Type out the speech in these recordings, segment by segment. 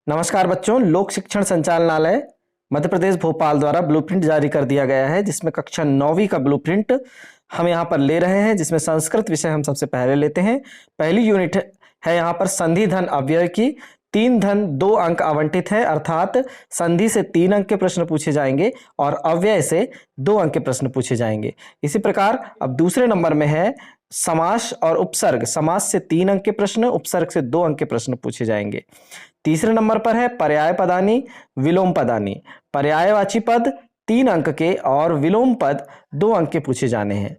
नमस्कार बच्चों, लोक शिक्षण संचालनालय मध्य प्रदेश भोपाल द्वारा ब्लूप्रिंट जारी कर दिया गया है, जिसमें कक्षा 9वीं का ब्लूप्रिंट हम यहाँ पर ले रहे हैं, जिसमें संस्कृत विषय हम सबसे पहले लेते हैं। पहली यूनिट है यहाँ पर संधि धन अव्यय की। 3 धन 2 अंक आवंटित है, अर्थात संधि से 3 अंक के प्रश्न पूछे जाएंगे और अव्यय से 2 अंक के प्रश्न पूछे जाएंगे। इसी प्रकार अब दूसरे नंबर में है समास और उपसर्ग। समास से 3 अंक के प्रश्न, उपसर्ग से 2 अंक के प्रश्न पूछे जाएंगे। तीसरे नंबर पर है पर्याय पदानी, विलोम पदानी। पर्यायवाची पद 3 अंक के और विलोम पद 2 अंक के पूछे जाने हैं।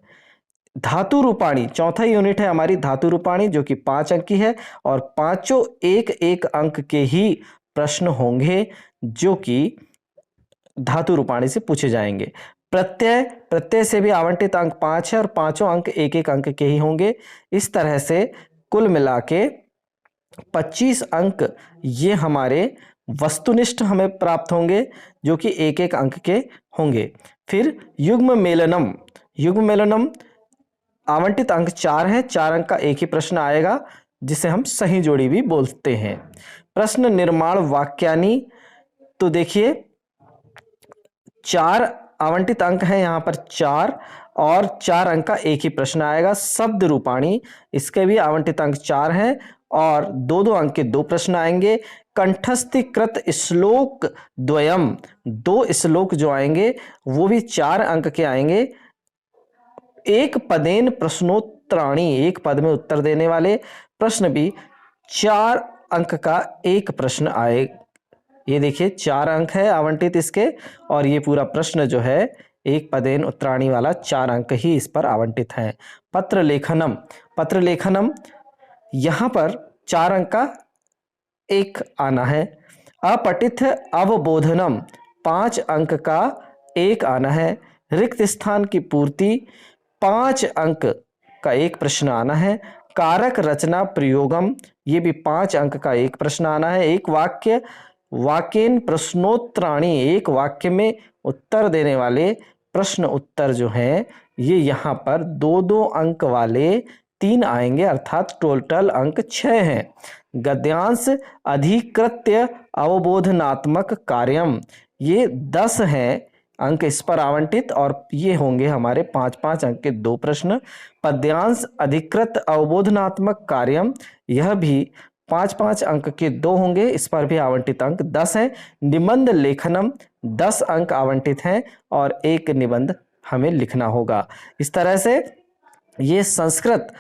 धातु रूपाणी चौथा यूनिट है हमारी धातु रूपाणी, जो कि 5 अंक की है और पांचों 1-1 अंक के ही प्रश्न होंगे, जो कि धातु रूपाणी से पूछे जाएंगे। प्रत्यय से भी आवंटित अंक 5 है और पांचों अंक 1-1 अंक के ही होंगे। इस तरह से कुल मिला के 25 अंक ये हमारे वस्तुनिष्ठ हमें प्राप्त होंगे, जो कि 1-1 अंक के होंगे। फिर युग्म मेलनम आवंटित अंक 4 है, 4 अंक का एक ही प्रश्न आएगा, जिसे हम सही जोड़ी भी बोलते हैं। प्रश्न निर्माण वाक्यानी, तो देखिए 4 आवंटित अंक है यहाँ पर 4 और 4 अंक का एक ही प्रश्न आएगा। शब्द रूपाणी, इसके भी आवंटित अंक 4 हैं और 2-2 अंक के 2 प्रश्न आएंगे। कंठस्थीकृत श्लोक द्वयम, 2 श्लोक जो आएंगे वो भी 4 अंक के आएंगे। एक पदेन प्रश्नोत्तराणी, एक पद में उत्तर देने वाले प्रश्न भी 4 अंक का एक प्रश्न आए। ये देखिए 4 अंक है आवंटित इसके, और ये पूरा प्रश्न जो है एक पदेन उत्तराणी वाला 4 अंक ही इस पर आवंटित हैं। पत्र लेखनम यहां पर 4 अंक का एक आना है। अपठित अवबोधनम 5 अंक का एक आना है। रिक्त स्थान की पूर्ति 5 अंक का एक प्रश्न आना है। कारक रचना प्रयोगम, ये भी 5 अंक का एक प्रश्न आना है। एक वाक्येन प्रश्नोत्तराणी, एक वाक्य में उत्तर देने वाले प्रश्न उत्तर जो हैं ये यहाँ पर 2-2 अंक वाले 3 आएंगे, अर्थात टोटल अंक 6 हैं। गद्यांश अधिकृत्य अवबोधनात्मक कार्यम, ये 10 हैं अंक इस पर आवंटित, और ये होंगे हमारे 5-5 अंक के 2 प्रश्न। पद्यांश अधिकृत अवबोधनात्मक कार्यम, यह भी 5-5 अंक के 2 होंगे, इस पर भी आवंटित अंक 10 हैं। निबंध लेखनम 10 अंक आवंटित हैं और एक निबंध हमें लिखना होगा। इस तरह से ये संस्कृत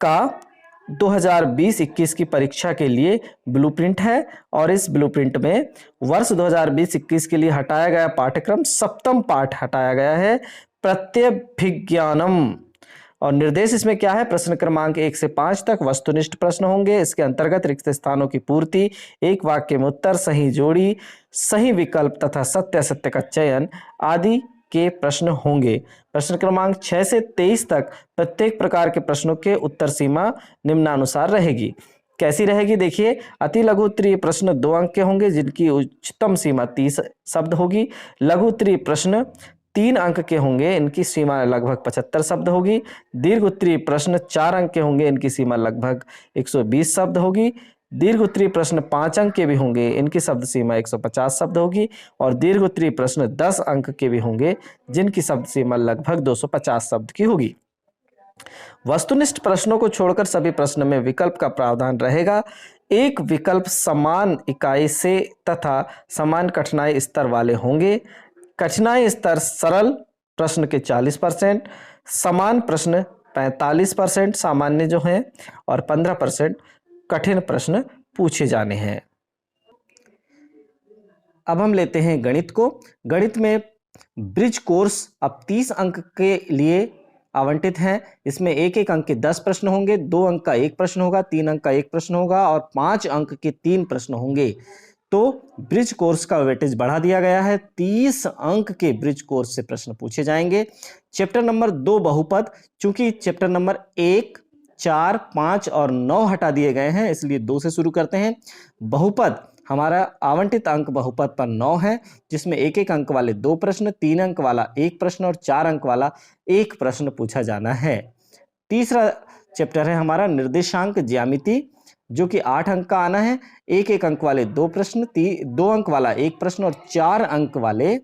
का 2020-21 की परीक्षा के लिए ब्लूप्रिंट है, और इस ब्लूप्रिंट में वर्ष 2020-21 के लिए हटाया गया पाठ्यक्रम 7वां पाठ हटाया गया है, प्रत्यभिज्ञानम। और निर्देश इसमें क्या है? प्रश्न क्रमांक 1 से 5 तक वस्तुनिष्ठ प्रश्न होंगे। इसके अंतर्गत रिक्त स्थानों की पूर्ति, एक वाक्य में उत्तर, सही जोड़ी, सही विकल्प तथा सत्य असत्य का चयन आदि के प्रश्न होंगे। प्रश्न क्रमांक 6 से 23 तक प्रत्येक प्रकार के प्रश्नों के उत्तर सीमा निम्नानुसार रहेगी। कैसी रहेगी? देखिए, अति लघु उत्तरीय प्रश्न 2 अंक के होंगे, जिनकी उच्चतम सीमा 30 शब्द होगी। लघु उत्तरीय प्रश्न 3 अंक के होंगे, इनकी सीमा लगभग 75 शब्द होगी। दीर्घ उत्तरीय प्रश्न 4 अंक के होंगे, इनकी सीमा लगभग 120 शब्द होगी। दीर्घ उत्तरीय प्रश्न 5 अंक के भी होंगे, इनकी शब्द सीमा 150 शब्द होगी। और दीर्घ उत्तरीय प्रश्न 10 अंक के भी होंगे, जिनकी शब्द सीमा लगभग 250 शब्द की होगी। वस्तुनिष्ठ प्रश्नों को छोड़कर सभी प्रश्न में विकल्प का प्रावधान रहेगा। एक विकल्प समान इकाई से तथा समान कठिनाई स्तर वाले होंगे। कठिनाई स्तर सरल प्रश्न के 40%, समान प्रश्न 45% सामान्य जो हैं, और 15% कठिन प्रश्न पूछे जाने हैं। अब हम लेते हैं गणित को। गणित में ब्रिज कोर्स अब 30 अंक के लिए आवंटित हैं। इसमें 1-1 अंक के 10 प्रश्न होंगे, 2 अंक का एक प्रश्न होगा, 3 अंक का एक प्रश्न होगा और 5 अंक के 3 प्रश्न होंगे। तो ब्रिज कोर्स का वेटेज बढ़ा दिया गया है। 30 अंक के ब्रिज कोर्स से प्रश्न पूछे जाएंगे। चैप्टर नंबर 2 बहुपद, चूंकि चैप्टर नंबर 1, 4, 5 और 9 हटा दिए गए हैं, इसलिए 2 से शुरू करते हैं। बहुपद हमारा आवंटित अंक बहुपद पर 9 है, जिसमें 1-1 अंक वाले 2 प्रश्न, 3 अंक वाला 1 प्रश्न और 4 अंक वाला 1 प्रश्न पूछा जाना है। तीसरा चैप्टर है हमारा निर्देशांक ज्यामिति। जो कि 8 अंक का आना है। एक एक अंक वाले 2 प्रश्न, 2 अंक वाला 1 प्रश्न और 4 अंक वाले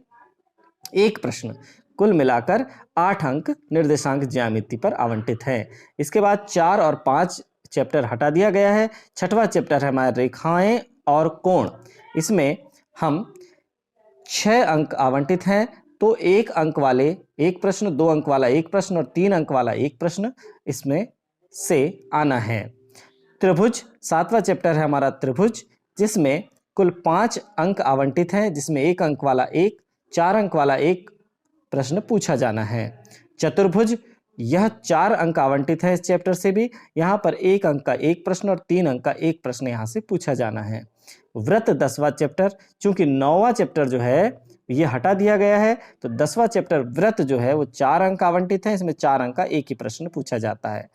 1 प्रश्न, कुल मिलाकर 8 अंक निर्देशांक ज्यामिति पर आवंटित हैं। इसके बाद 4 और 5 चैप्टर हटा दिया गया है। छठवां चैप्टर है हमारा रेखाएं और कोण। इसमें हम 6 अंक आवंटित हैं। तो 1 अंक वाले 1 प्रश्न, 2 अंक वाला 1 प्रश्न और 3 अंक वाला 1 प्रश्न इसमें से आना है। त्रिभुज, 7वां चैप्टर है हमारा त्रिभुज, जिसमें कुल 5 अंक आवंटित हैं, जिसमें 1 अंक वाला 1, 4 अंक वाला 1 प्रश्न पूछा जाना है। चतुर्भुज, यह 4 अंक आवंटित है इस चैप्टर से भी। यहाँ पर 1 अंक का 1 प्रश्न और 3 अंक का 1 प्रश्न यहाँ से पूछा जाना है। व्रत, 10वां चैप्टर, चूंकि 9वां चैप्टर जो है ये हटा दिया गया है, तो 10वां चैप्टर व्रत जो है वो 4 अंक आवंटित है। इसमें 4 अंक का 1 ही प्रश्न पूछा जाता है।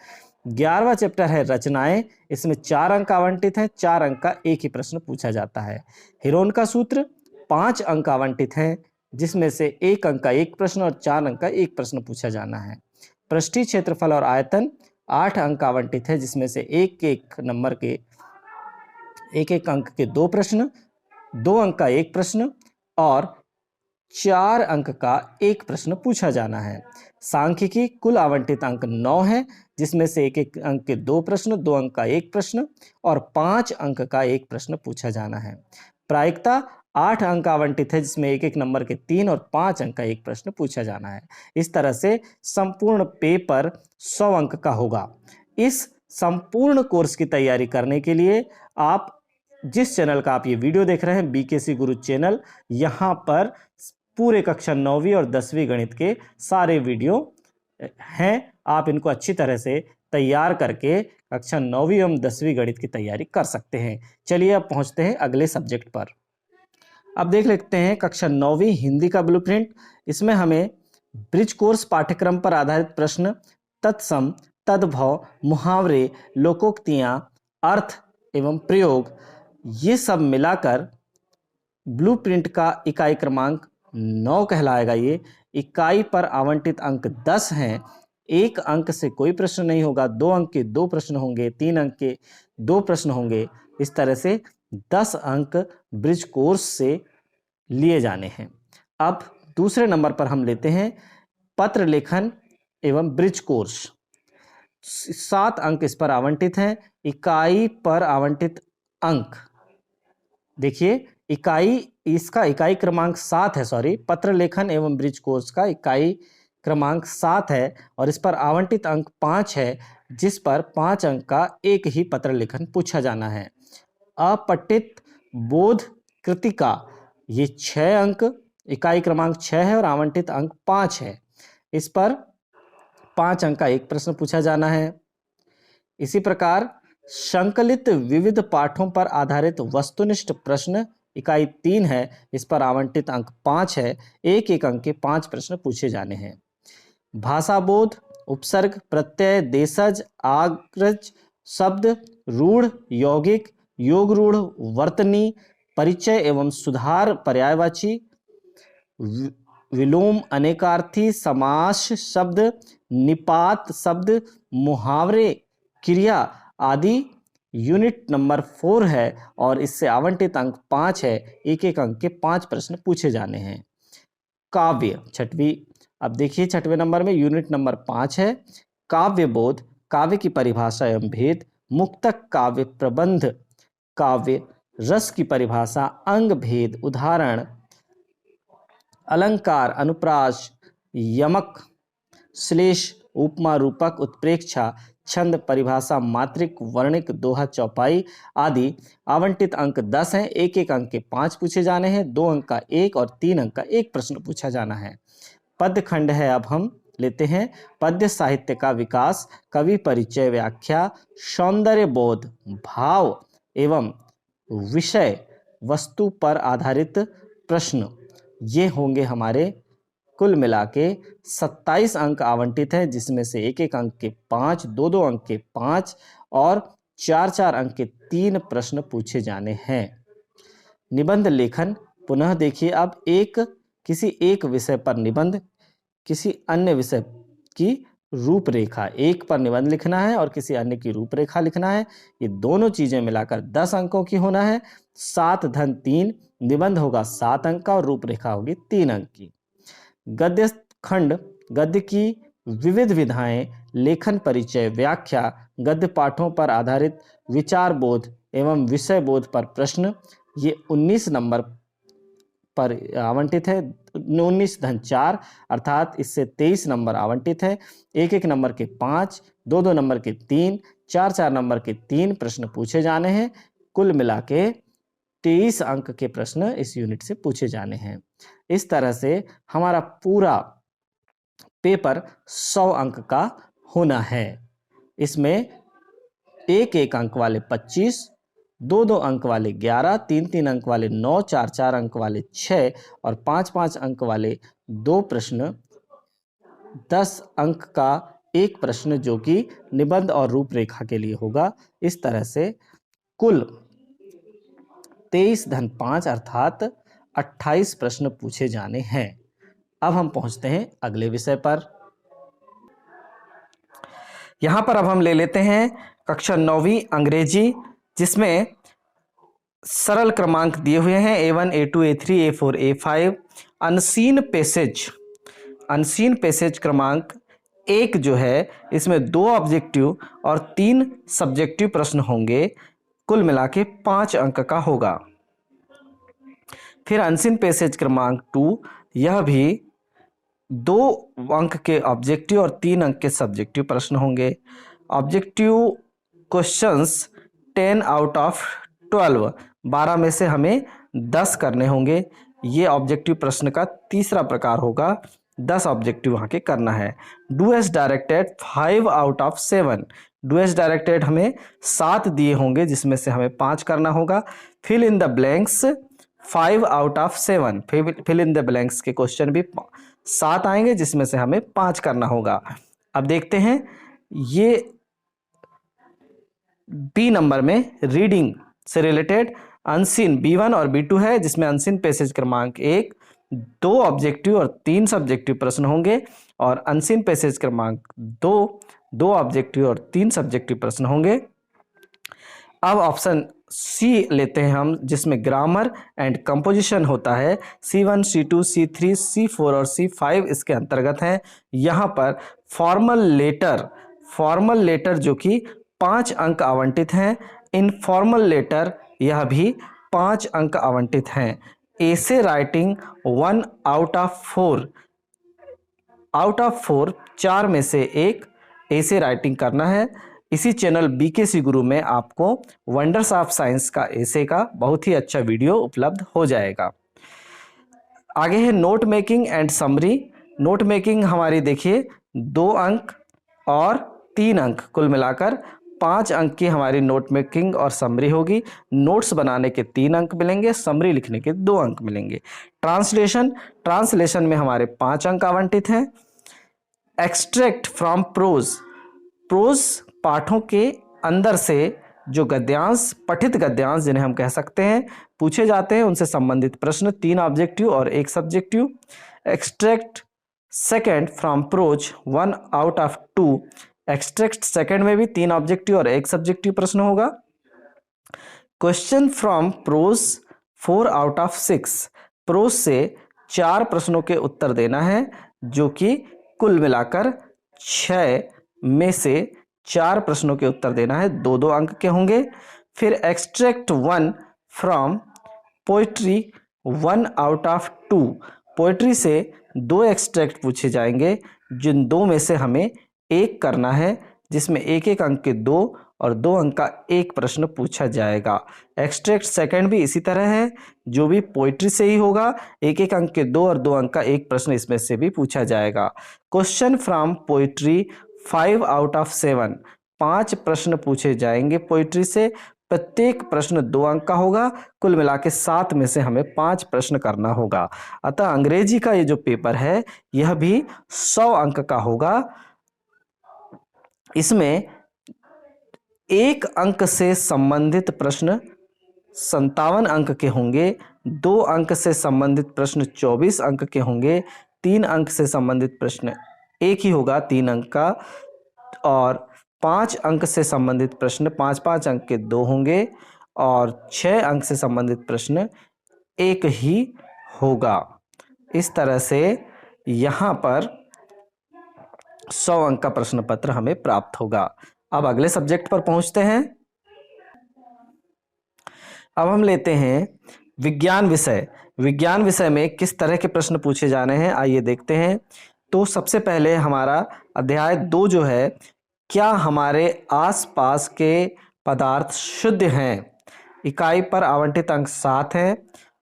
11वां चैप्टर है रचनाएं, इसमें 4 अंक आवंटित हैं, 4 अंक का 1 ही प्रश्न पूछा जाता है। हिरोन का सूत्र, 5 अंक आवंटित हैं, जिसमें से 1 अंक का 1 प्रश्न और 4 अंक का 1 प्रश्न पूछा जाना है। पृष्ठीय क्षेत्रफल और आयतन, 8 अंक आवंटित है, जिसमें से एक एक अंक के 2 प्रश्न, 2 अंक का 1 प्रश्न और 4 अंक का 1 प्रश्न पूछा जाना है। सांख्यिकी, कुल आवंटित अंक 9 है, जिसमें से एक एक अंक के 2 प्रश्न, 2 अंक का 1 प्रश्न और 5 अंक का 1 प्रश्न पूछा जाना है। प्रायिकता, 8 अंक आवंटित है, जिसमें एक एक नंबर के 3 और 5 अंक का 1 प्रश्न पूछा जाना है। इस तरह से संपूर्ण पेपर 100 अंक का होगा। इस संपूर्ण कोर्स की तैयारी करने के लिए आप जिस चैनल का आप ये वीडियो देख रहे हैं, बीकेसी गुरु चैनल, यहाँ पर पूरे कक्षा 9वीं और 10वीं गणित के सारे वीडियो हैं। आप इनको अच्छी तरह से तैयार करके कक्षा 9वीं एवं 10वीं गणित की तैयारी कर सकते हैं। चलिए अब पहुंचते हैं अगले सब्जेक्ट पर। अब देख लेते हैं कक्षा 9वीं हिंदी का ब्लूप्रिंट। इसमें हमें ब्रिज कोर्स पाठ्यक्रम पर आधारित प्रश्न, तत्सम, तद्भव, मुहावरे, लोकोक्तियां, अर्थ एवं प्रयोग, ये सब मिलाकर ब्लूप्रिंट का इकाई क्रमांक 9 कहलाएगा। ये इकाई पर आवंटित अंक 10 हैं। 1 अंक से कोई प्रश्न नहीं होगा, 2 अंक के 2 प्रश्न होंगे, 3 अंक के 2 प्रश्न होंगे। इस तरह से 10 अंक ब्रिज कोर्स से लिए जाने हैं। अब दूसरे नंबर पर हम लेते हैं पत्र लेखन एवं ब्रिज कोर्स। 7 अंक इस पर आवंटित हैं। इकाई पर आवंटित अंक देखिए, इसका इकाई क्रमांक 7 है, सॉरी, पत्र लेखन एवं ब्रिज कोर्स का इकाई क्रमांक 7 है और इस पर आवंटित अंक 5 है, जिस पर 5 अंक का एक ही पत्र लेखन पूछा जाना है। अपठित बोध कृतिका, ये 6 अंक, इकाई क्रमांक 6 है और आवंटित अंक 5 है। इस पर 5 अंक का एक प्रश्न पूछा जाना है। इसी प्रकार संकलित विविध पाठों पर आधारित वस्तुनिष्ठ प्रश्न, इकाई 3 है, इस पर आवंटित अंक 5 है। एक एक अंक के 5 प्रश्न पूछे जाने हैं। भाषा बोध, उपसर्ग, प्रत्यय, देशज, आग्रज, शब्द, रूढ़, यौगिक, योग रूढ़, वर्तनी, परिचय एवं सुधार, पर्यायवाची, विलोम, अनेकार्थी, समास शब्द, निपात शब्द, मुहावरे, क्रिया आदि यूनिट नंबर 4 है और इससे आवंटित अंक 5 है। एक एक अंक के 5 प्रश्न पूछे जाने हैं। काव्य, छठवीं, अब देखिए 6वें नंबर में यूनिट नंबर 5 है। काव्य बोध, काव्य की परिभाषा एवं भेद, मुक्तक, काव्य प्रबंध, काव्य रस की परिभाषा, अंग भेद, उदाहरण, अलंकार, अनुप्रास, यमक, श्लेष, उपमा, रूपक, उत्प्रेक्षा, छंद, परिभाषा, मात्रिक, वर्णिक, दोहा, चौपाई आदि। आवंटित अंक 10 हैं। एक एक अंक के 5 पूछे जाने हैं। 2 अंक का 1 और 3 अंक का 1 प्रश्न पूछा जाना है। पद्य खंड है, अब हम लेते हैं पद्य साहित्य का विकास, कवि परिचय, व्याख्या, सौंदर्य बोध, भाव एवं विषय वस्तु पर आधारित प्रश्न, ये होंगे हमारे। कुल मिला के 27 अंक आवंटित है, जिसमें से एक एक अंक के 5, 2-2 अंक के 5 और 4-4 अंक के 3 प्रश्न पूछे जाने हैं। निबंध लेखन, पुनः देखिए, अब किसी एक विषय पर निबंध, किसी अन्य विषय की रूपरेखा, एक पर निबंध लिखना है और किसी अन्य की रूपरेखा लिखना है। ये दोनों चीजें मिलाकर 10 अंकों की होना है। 7 धन 3, निबंध होगा 7 अंक का और रूपरेखा होगी 3 अंक की। गद्य खंड, गद्य की विविध विधाएं, लेखन परिचय, व्याख्या, गद्य पाठों पर आधारित विचार बोध एवं विषय बोध पर प्रश्न, ये 19 नंबर पर आवंटित है। 19 धन 4 अर्थात इससे 23 नंबर आवंटित है। 1-1 नंबर के 5, 2-2 नंबर के 3, 4-4 नंबर के 3 प्रश्न पूछे जाने हैं। कुल मिला के 23 अंक के प्रश्न इस यूनिट से पूछे जाने हैं। इस तरह से हमारा पूरा पेपर 100 अंक का होना है। इसमें 1-1 अंक वाले 25, 2-2 अंक वाले 11, 3-3 अंक वाले 9, 4-4 अंक वाले 6 और 5-5 अंक वाले 2 प्रश्न, 10 अंक का एक प्रश्न जो कि निबंध और रूपरेखा के लिए होगा। इस तरह से कुल 23 धन 5 अर्थात 28 प्रश्न पूछे जाने हैं। अब हम पहुंचते हैं अगले विषय पर। यहां पर अब हम ले लेते हैं कक्षा 9वीं अंग्रेजी, जिसमें सरल क्रमांक दिए हुए हैं A1, A2, A3, A4, A5। Unseen passage क्रमांक 1 जो है, इसमें 2 ऑब्जेक्टिव और 3 सब्जेक्टिव प्रश्न होंगे। कुल मिला के 5 अंक का होगा। फिर अनसीन पैसेज क्रमांक 2, यह भी 2 अंक के ऑब्जेक्टिव और 3 अंक के सब्जेक्टिव प्रश्न होंगे। ऑब्जेक्टिव क्वेश्चंस 10 आउट ऑफ 12, 12 में से हमें 10 करने होंगे। ये ऑब्जेक्टिव प्रश्न का तीसरा प्रकार होगा। 10 ऑब्जेक्टिव वहाँ के करना है। Do S directed 5 out of 7, do S directed हमें 7 दिए होंगे, जिसमें से हमें 5 करना होगा। Fill in the blanks 5 out of 7, fill in the blanks के क्वेश्चन भी 7 आएंगे, जिसमें से हमें 5 करना होगा। अब देखते हैं, ये बी नंबर में रीडिंग से रिलेटेड अनसीन B1 और B2 है, जिसमें अनसीन पैसेज क्रमांक 1 2 ऑब्जेक्टिव और 3 सब्जेक्टिव प्रश्न होंगे और अनसीन पैसेज क्रमांक 2 ऑब्जेक्टिव और 3 सब्जेक्टिव प्रश्न होंगे। अब ऑप्शन सी लेते हैं हम, जिसमें ग्रामर एंड कंपोजिशन होता है। C1, C2, C3, C4 और C5 इसके अंतर्गत हैं। यहाँ पर फॉर्मल लेटर जो कि 5 अंक आवंटित हैं। इनफॉर्मल लेटर यह भी 5 अंक आवंटित हैं। एसे राइटिंग 1 आउट ऑफ 4, 4 में से 1 एसे राइटिंग करना है। इसी चैनल BKC गुरु में आपको वंडर्स ऑफ साइंस का एसे का बहुत ही अच्छा वीडियो उपलब्ध हो जाएगा। आगे है note making and summary. Note making हमारी देखिए 2 अंक और 3 अंक, कुल मिलाकर 5 अंक की हमारी नोट मेकिंग और समरी होगी। नोट्स बनाने के 3 अंक मिलेंगे, समरी लिखने के 2 अंक मिलेंगे। ट्रांसलेशन में हमारे 5 अंक आवंटित हैं। एक्सट्रैक्ट फ्रॉम प्रोज पाठों के अंदर से जो गद्यांश, पठित गद्यांश जिन्हें हम कह सकते हैं, पूछे जाते हैं, उनसे संबंधित प्रश्न 3 ऑब्जेक्टिव और 1 subjective. Extract second from prose 1 out of 2, extract second में भी 3 ऑब्जेक्टिव और 1 सब्जेक्टिव प्रश्न होगा। Question from prose 4 out of 6, prose से 4 प्रश्नों के उत्तर देना है, जो कि कुल मिलाकर 6 में से 4 प्रश्नों के उत्तर देना है, 2-2 अंक के होंगे। फिर extract 1 from poetry 1 out of 2, poetry से 2 एक्सट्रैक्ट पूछे जाएंगे, जिन 2 में से हमें 1 करना है, जिसमें 1-1 अंक के 2 और 2 अंक का 1 प्रश्न पूछा जाएगा। एक्सट्रैक्ट सेकंड भी इसी तरह है, जो भी पोइट्री से ही होगा, 1-1 अंक के 2 और 2 अंक का 1 प्रश्न इसमें से भी पूछा जाएगा। Question from poetry 5 out of 7, 5 प्रश्न पूछे जाएंगे पोइट्री से, प्रत्येक प्रश्न 2 अंक का होगा। कुल मिला के 7 में से हमें 5 प्रश्न करना होगा। अतः अंग्रेजी का ये जो पेपर है, यह भी 100 अंक का होगा। इसमें 1 अंक से संबंधित प्रश्न 57 अंक के होंगे, 2 अंक से संबंधित प्रश्न 24 अंक के होंगे, 3 अंक से संबंधित प्रश्न एक ही होगा 3 अंक का, और 5 अंक से संबंधित प्रश्न 5-5 अंक के 2 होंगे, और 6 अंक से संबंधित प्रश्न एक ही होगा। इस तरह से यहाँ पर 100 अंक का प्रश्न पत्र हमें प्राप्त होगा। अब अगले सब्जेक्ट पर पहुंचते हैं। अब हम लेते हैं विज्ञान विषय। विज्ञान विषय में किस तरह के प्रश्न पूछे जाने हैं, आइए देखते हैं। तो सबसे पहले हमारा अध्याय 2 जो है, क्या हमारे आसपास के पदार्थ शुद्ध हैं, इकाई पर आवंटित अंक 7 हैं।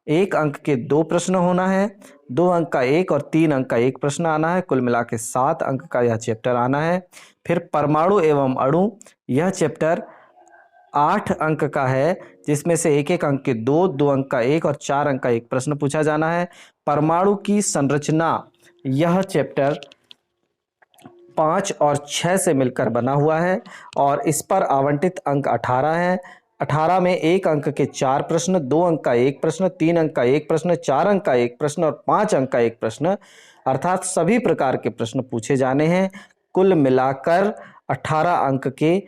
1 अंक के 2 प्रश्न होना है, 2 अंक का 1 और 3 अंक का 1 प्रश्न आना है। कुल मिला के 7 अंक का यह चैप्टर आना है। फिर परमाणु एवं अणु, यह चैप्टर 8 अंक का है, जिसमें से 1-1 अंक के 2, 2 अंक का 1 और 4 अंक का 1 प्रश्न पूछा जाना है। परमाणु की संरचना, यह चैप्टर 5 और 6 से मिलकर बना हुआ है, और इस पर आवंटित अंक 18 हैं। 18 में 1 अंक के 4 प्रश्न, 2 अंक का 1 प्रश्न, 3 अंक का 1 प्रश्न, 4 अंक का 1 प्रश्न और 5 अंक का 1 प्रश्न, अर्थात सभी प्रकार के प्रश्न पूछे जाने हैं। कुल मिलाकर 18 अंक के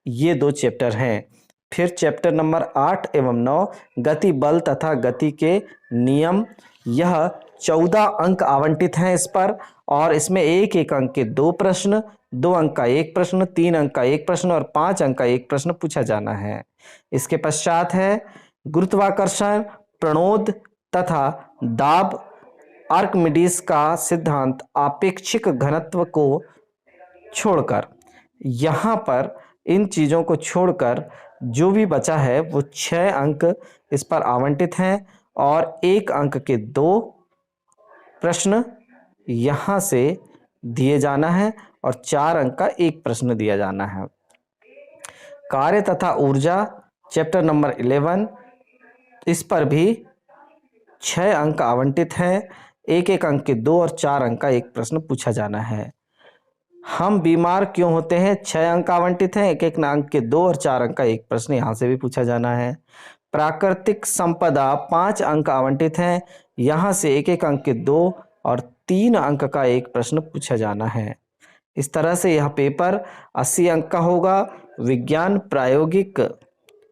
ये 2 चैप्टर हैं। फिर चैप्टर नंबर 8 एवं 9, गति बल तथा गति के नियम, यह 14 अंक आवंटित हैं इस पर, और इसमें 1-1 अंक के 2 प्रश्न, 2 अंक का 1 प्रश्न, 3 अंक का 1 प्रश्न और 5 अंक का 1 प्रश्न पूछा जाना है। इसके पश्चात है गुरुत्वाकर्षण, प्रणोद तथा दाब, आर्किमिडीज का सिद्धांत, आपेक्षिक घनत्व को छोड़कर। यहाँ पर इन चीज़ों को छोड़कर जो भी बचा है वो 6 अंक इस पर आवंटित हैं, और 1 अंक के 2 प्रश्न यहाँ से दिए जाना है, और 4 अंक का 1 प्रश्न दिया जाना है। कार्य तथा ऊर्जा, चैप्टर नंबर 11, इस पर भी 6 अंक आवंटित हैं। 1-1 अंक के 2 और 4 अंक का 1 प्रश्न पूछा जाना है। हम बीमार क्यों होते हैं, 6 अंक आवंटित हैं। 1-1 अंक के 2 और 4 अंक का 1 प्रश्न यहाँ से भी पूछा जाना है। प्राकृतिक संपदा, 5 अंक आवंटित हैं। यहाँ से 1-1 अंक के 2 और 3 अंक का 1 प्रश्न पूछा जाना है। इस तरह से यह पेपर 80 अंक का होगा। विज्ञान प्रायोगिक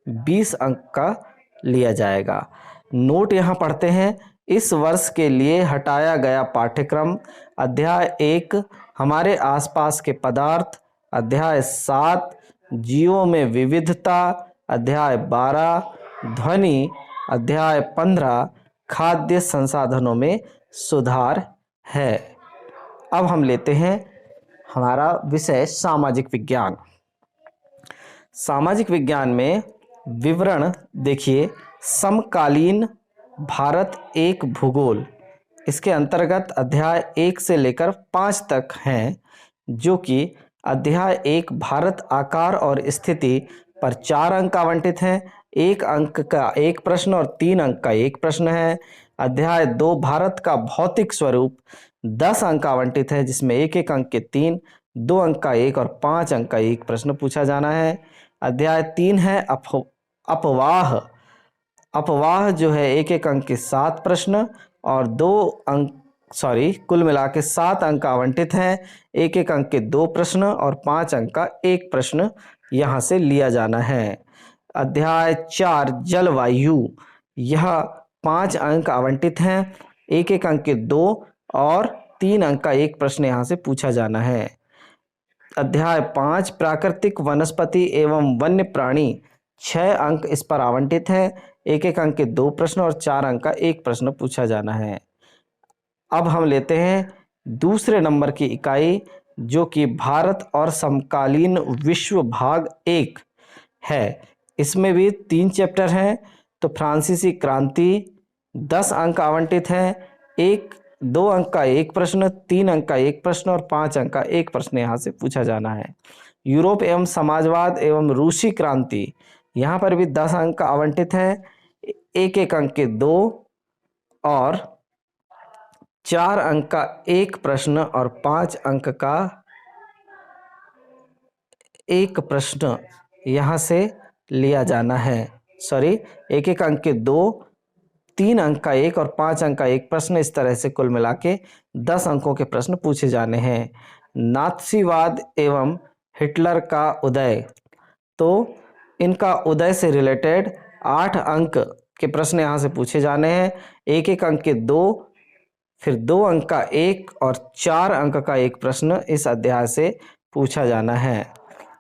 20 अंक का लिया जाएगा। नोट यहाँ पढ़ते हैं। इस वर्ष के लिए हटाया गया पाठ्यक्रम, अध्याय 1 हमारे आसपास के पदार्थ, अध्याय 7 जीवों में विविधता, अध्याय 12 ध्वनि, अध्याय 15 खाद्य संसाधनों में सुधार है। अब हम लेते हैं हमारा विषय सामाजिक विज्ञान। सामाजिक विज्ञान में विवरण देखिए, समकालीन भारत एक भूगोल, इसके अंतर्गत अध्याय 1 से लेकर 5 तक हैं, जो कि अध्याय 1 भारत आकार और स्थिति पर 4 अंक आवंटित हैं। 1 अंक का 1 प्रश्न और 3 अंक का 1 प्रश्न है। अध्याय 2 भारत का भौतिक स्वरूप, 10 अंक आवंटित है, जिसमें 1-1 अंक के 3, 2 अंक का 1 और 5 अंक का 1 प्रश्न पूछा जाना है। अध्याय 3 है अपवाह। अपवाह जो है 1-1 अंक के 7 प्रश्न और 2 अंक कुल मिला के 7 अंक आवंटित हैं। 1-1 अंक के 2 प्रश्न और 5 अंक का 1 प्रश्न यहाँ से लिया जाना है। अध्याय 4 जलवायु, यह 5 अंक आवंटित हैं। 1-1 अंक के 2 और 3 अंक का 1 प्रश्न यहाँ से पूछा जाना है। अध्याय 5 प्राकृतिक वनस्पति एवं वन्य प्राणी, 6 अंक इस पर आवंटित हैं। 1-1 अंक के 2 प्रश्न और 4 अंक का 1 प्रश्न पूछा जाना है। अब हम लेते हैं दूसरे नंबर की इकाई, जो कि भारत और समकालीन विश्व भाग 1 है। इसमें भी 3 चैप्टर हैं। तो फ्रांसीसी क्रांति, 10 अंक आवंटित हैं। 2 अंक का 1 प्रश्न, 3 अंक का 1 प्रश्न और 5 अंक का 1 प्रश्न यहाँ से पूछा जाना है। यूरोप एवं समाजवाद एवं रूसी क्रांति, यहाँ पर भी 10 अंक आवंटित हैं। 1-1 अंक के 2 और 4 अंक का 1 प्रश्न और 5 अंक का 1 प्रश्न यहाँ से लिया जाना है। 1-1 अंक के 2, 3 अंक का 1 और 5 अंक का 1 प्रश्न, इस तरह से कुल मिला के 10 अंकों के प्रश्न पूछे जाने हैं। नात्सीवाद एवं हिटलर का उदय। तो इनका उदय से रिलेटेड 8 अंक के प्रश्न यहाँ से पूछे जाने हैं। एक एक अंक के 2, फिर 2 अंक का 1 और 4 अंक का 1 प्रश्न इस अध्याय से पूछा जाना है।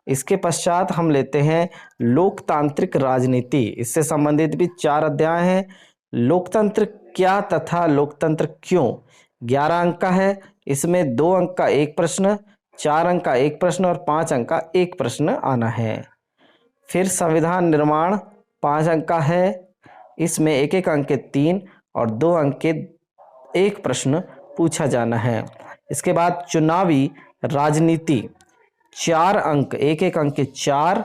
इसके पश्चात हम लेते हैं लोकतांत्रिक राजनीति। इससे संबंधित भी 4 अध्याय हैं। लोकतंत्र क्या तथा लोकतंत्र क्यों, 11 अंक का है। इसमें 2 अंक का 1 प्रश्न, 4 अंक का 1 प्रश्न और 5 अंक का 1 प्रश्न आना है। फिर संविधान निर्माण 5 अंक का है। इसमें एक एक अंक के 3 और 2 अंक के 1 प्रश्न पूछा जाना है। इसके बाद चुनावी राजनीति 4 अंक, एक एक अंक के 4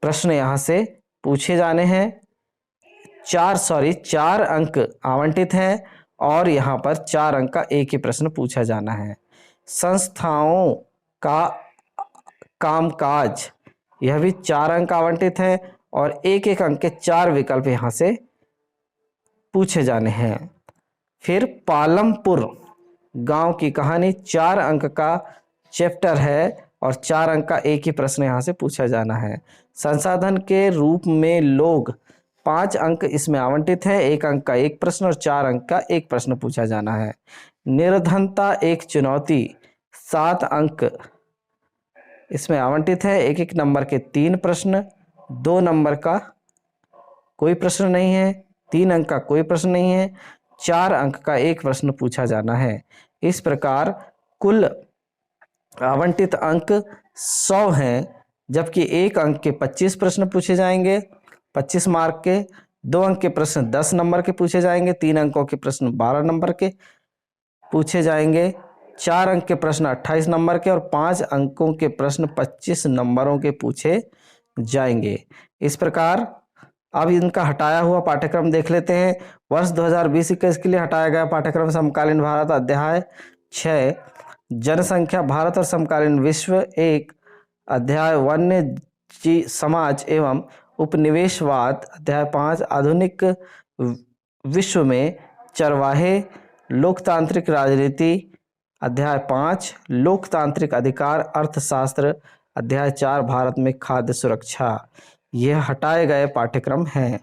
प्रश्न यहाँ से पूछे जाने हैं। 4 अंक आवंटित हैं और यहाँ पर 4 अंक का 1 ही प्रश्न पूछा जाना है। संस्थाओं का कामकाज, यह भी 4 अंक आवंटित हैं और एक एक अंक के 4 विकल्प यहाँ से पूछे जाने हैं। फिर पालमपुर गांव की कहानी 4 अंक का चैप्टर है और 4 अंक का 1 ही प्रश्न यहाँ से पूछा जाना है। संसाधन के रूप में लोग 5 अंक इसमें आवंटित है, 1 अंक का 1 प्रश्न और 4 अंक का 1 प्रश्न पूछा जाना है। निर्धनता एक चुनौती 7 अंक इसमें आवंटित है, एक एक नंबर के 3 प्रश्न, 2 नंबर का कोई प्रश्न नहीं है, 3 अंक का कोई प्रश्न नहीं है, 4 अंक का 1 प्रश्न पूछा जाना है। इस प्रकार कुल आवंटित अंक 100 हैं, जबकि 1 अंक के 25 प्रश्न पूछे जाएंगे 25 मार्क के, 2 अंक के प्रश्न 10 नंबर के पूछे जाएंगे, 3 अंकों के प्रश्न 12 नंबर के पूछे जाएंगे, 4 अंक के प्रश्न 28 नंबर के और 5 अंकों के प्रश्न 25 नंबरों के पूछे जाएंगे। इस प्रकार अब इनका हटाया हुआ पाठ्यक्रम देख लेते हैं। वर्ष 2020-21 के लिए हटाया गया पाठ्यक्रम समकालीन भारत अध्याय 6, जनसंख्या भारत और समकालीन विश्व 1, अध्याय वन्य समाज एवं उपनिवेशवाद अध्याय 5, आधुनिक विश्व में चरवाहे, लोकतांत्रिक राजनीति अध्याय 5, लोकतांत्रिक अधिकार अर्थशास्त्र अध्याय 4, भारत में खाद्य सुरक्षा। यह हटाए गए पाठ्यक्रम हैं।